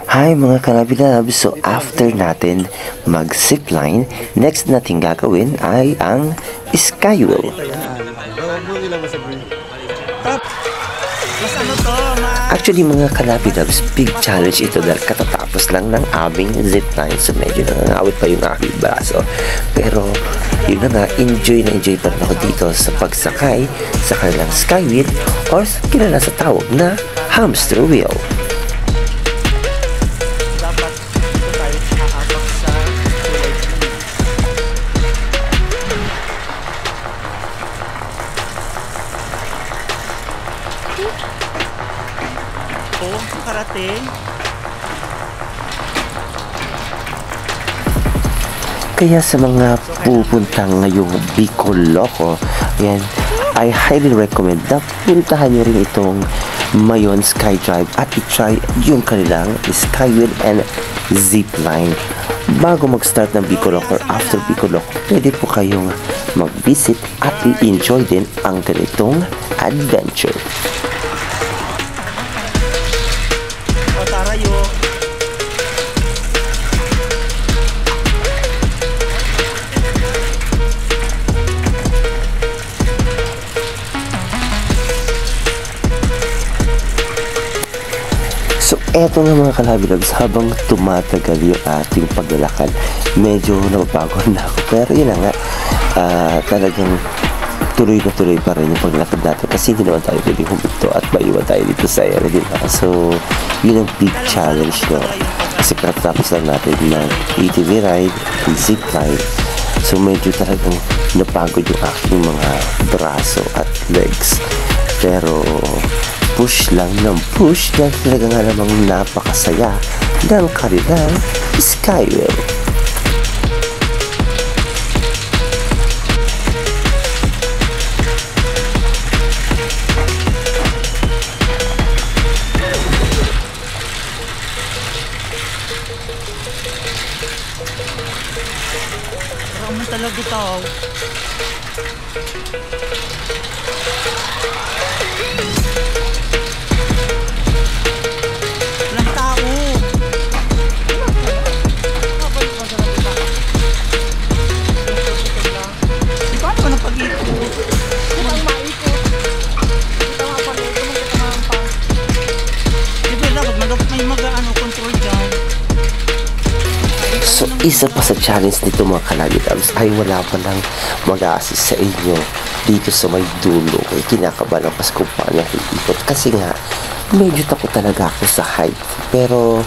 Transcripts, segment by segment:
Hi mga kalabinab, so after natin mag-zipline, next natin gagawin ay ang skywheel. Actually mga kalabinabs, big challenge ito dahil katatapos lang ng aming zipline, so medyo nangangawit pa yung aking braso. Pero yun na nga, enjoy na enjoy pa rin ako dito sa pagsakay sa kanilang skywheel or kilala sa tawag na hamster wheel. Karating. Kaya sa mga pupuntang ngayong Bicoloko, yan, I highly recommend na puntahan nyo rin itong Mayon Skydrive at i-try yung kanilang skywheel and zipline. Bago mag-start ng Bicoloko or after Bicoloko, pwede po kayong mag-visit at i-enjoy din ang ganitong adventure. So, eto nga mga kalabinabs, habang tumatagal yung ating paglalakad, medyo napapagod na ako. Pero yun na nga, talagang tuloy na tuloy pa rin yung paglalakad natin kasi hindi naman tayo pwede huminto at maiwan tayo dito sa area, diba? So, yun ang big challenge, no? Kasi katapos lang natin ng ATV ride, zipline. So, medyo talagang napagod yung aking mga braso at legs. Pero push lang ng push dahil talaga nga namang napakasaya ng kanilang skywheel. Marami talaga tao. So, isa pa sa challenge nito mga kalabinabs ay wala pa lang mag-a-assist sa inyo dito sa may dulo. Kaya kinakabahan ako kung paano ikot. Kasi nga, medyo takot talaga ako sa height. Pero,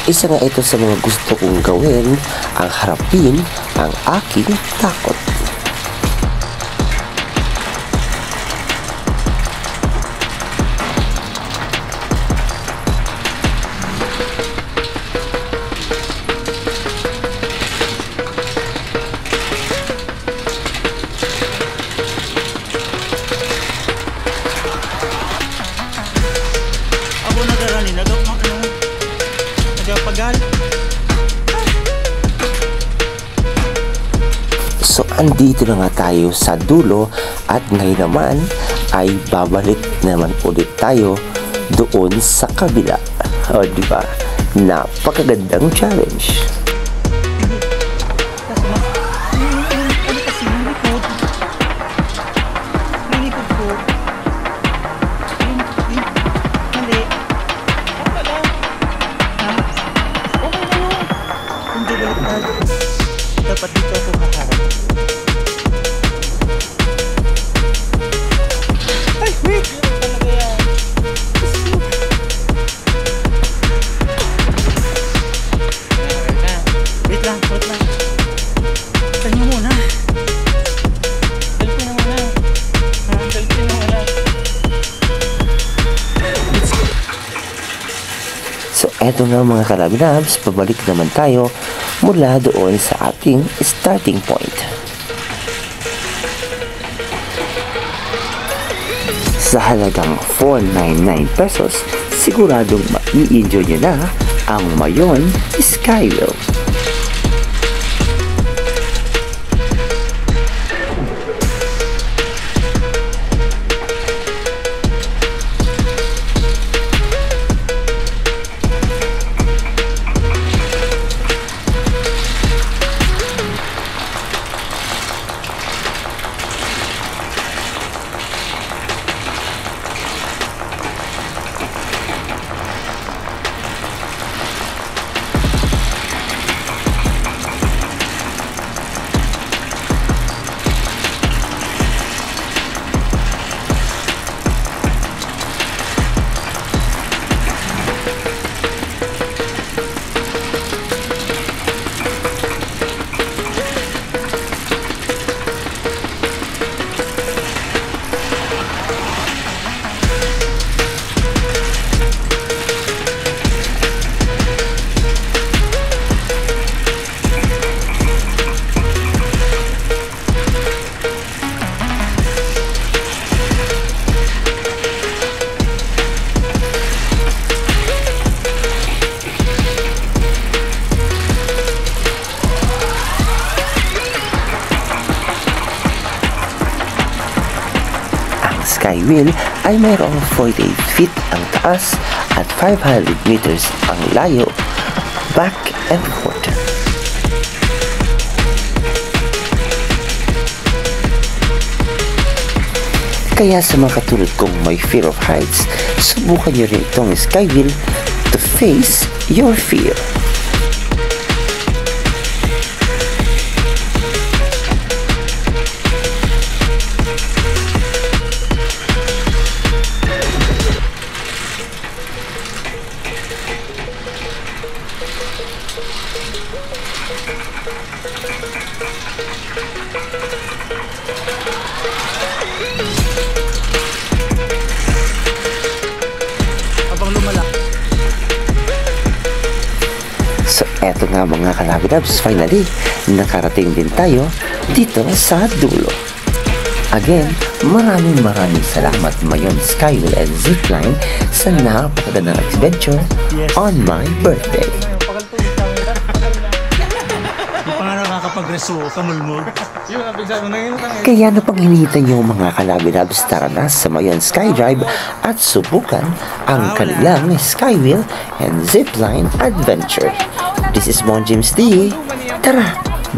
isa nga ito sa mga gusto kong gawin, ang harapin ang aking takot. So, andito na nga tayo sa dulo at ngayon naman ay babalik naman ulit tayo doon sa kabila. O, diba? Napakagandang challenge. Dapat dito ako kakarap. Ay, wait! Talaga yan. Wait lang, wait lang. Tayo nyo muna. Selfie na muna. Selfie na muna. So, eto nga mga kalabinabs, pabalik naman tayo mula doon sa ating starting point. Sa halagang 499 pesos, siguradong mai-enjoy nyo na ang Mayon Skywheel. Skywheel ay mayroong 48 feet ang taas at 500 meters ang layo, back and forth. Kaya sa mga katulad kong may fear of heights, subukan nyo rin itong Skywheel to face your fear. Habang lumala. So eto nga mga kalabidabs, finally, nakarating din tayo dito sa dulo. Again, maraming salamat Mayon Skywheel and Zipline sa napakagandang adventure Yes. on my birthday. Di pa nga nakakapag-reso, kamulmog. Yun, ang bigsa mo na Kaya na pang hinihintay niyo mga kalabidabs, tara na sa Mayon Skydrive at subukan ang kanilang Skywheel and Zipline adventure. This is Mon James D. Tara,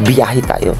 biyahe tayo.